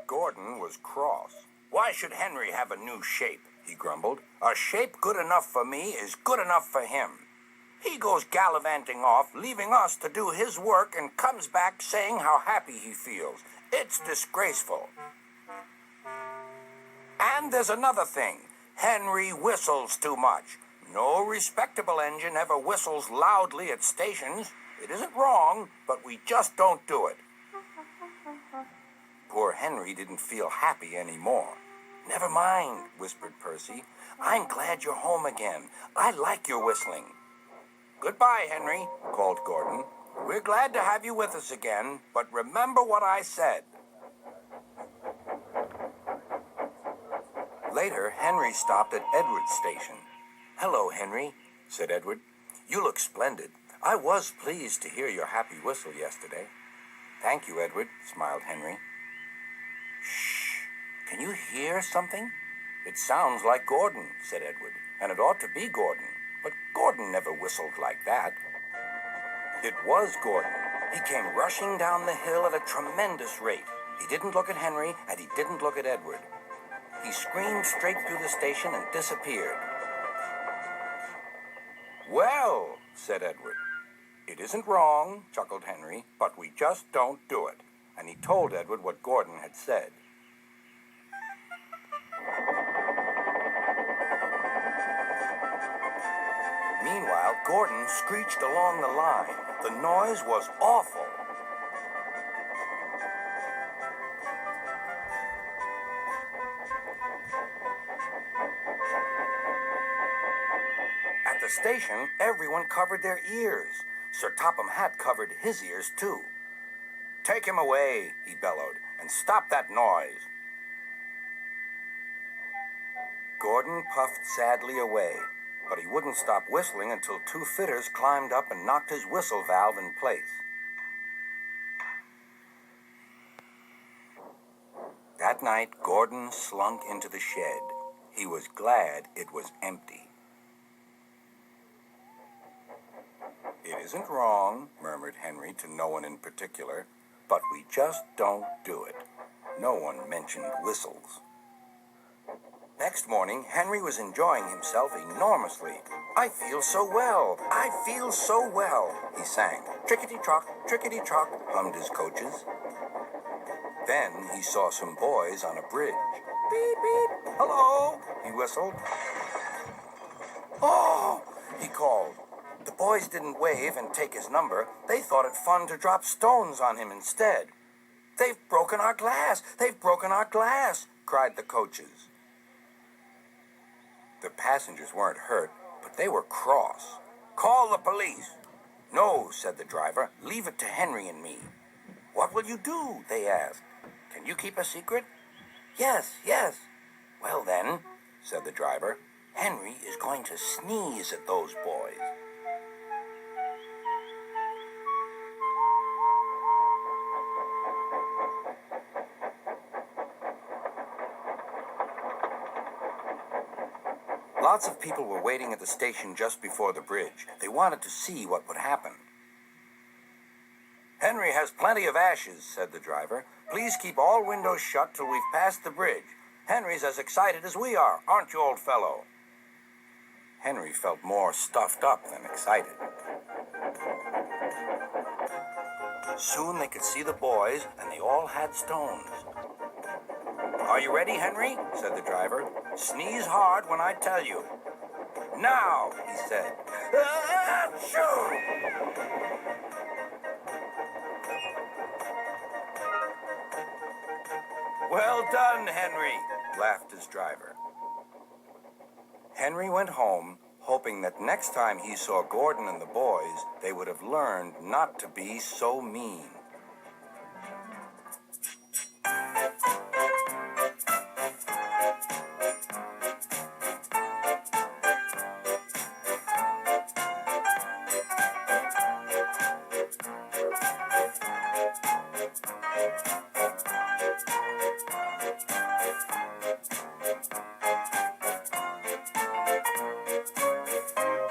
Gordon was cross. "Why should Henry have a new shape?" he grumbled. "A shape good enough for me is good enough for him. He goes gallivanting off, leaving us to do his work, and comes back saying how happy he feels. It's disgraceful. And there's another thing. Henry whistles too much. No respectable engine ever whistles loudly at stations. It isn't wrong, but we just don't do it." Poor Henry didn't feel happy anymore. "Never mind," whispered Percy. "I'm glad you're home again. I like your whistling." "Goodbye, Henry," called Gordon. "We're glad to have you with us again, but remember what I said." Later, Henry stopped at Edward's station. "Hello, Henry," said Edward. "You look splendid. I was pleased to hear your happy whistle yesterday." "Thank you, Edward," smiled Henry. "Shh! Can you hear something?" "It sounds like Gordon," said Edward, "and it ought to be Gordon. But Gordon never whistled like that." It was Gordon. He came rushing down the hill at a tremendous rate. He didn't look at Henry, and he didn't look at Edward. He screamed straight through the station and disappeared. "Well," said Edward. "It isn't wrong," chuckled Henry, "but we just don't do it." And he told Edward what Gordon had said. Meanwhile, Gordon screeched along the line. The noise was awful. At the station, everyone covered their ears. Sir Topham Hatt covered his ears, too. "Take him away," he bellowed, "and stop that noise." Gordon puffed sadly away, but he wouldn't stop whistling until two fitters climbed up and knocked his whistle valve in place. That night, Gordon slunk into the shed. He was glad it was empty. "It isn't wrong," murmured Henry to no one in particular, "but we just don't do it." No one mentioned whistles. Next morning, Henry was enjoying himself enormously. "I feel so well, I feel so well," he sang. "Trickety-trock, trickety-trock," hummed his coaches. Then he saw some boys on a bridge. "Beep, beep, hello," he whistled. "Oh," he called. The boys didn't wave and take his number. They thought it fun to drop stones on him instead. "They've broken our glass! They've broken our glass!" cried the coaches. The passengers weren't hurt, but they were cross. "Call the police." "No," said the driver. "Leave it to Henry and me." "What will you do?" they asked. "Can you keep a secret?" "Yes, yes." "Well then," said the driver, "Henry is going to sneeze at those boys." Lots of people were waiting at the station just before the bridge. They wanted to see what would happen. "Henry has plenty of ashes," said the driver. "Please keep all windows shut till we've passed the bridge. Henry's as excited as we are, aren't you, old fellow?" Henry felt more stuffed up than excited. Soon they could see the boys, and they all had stones. "Are you ready, Henry?" said the driver. "Sneeze hard when I tell you." "Now," he said. Achoo! "Well done, Henry," laughed his driver. Henry went home, hoping that next time he saw Gordon and the boys, they would have learned not to be so mean.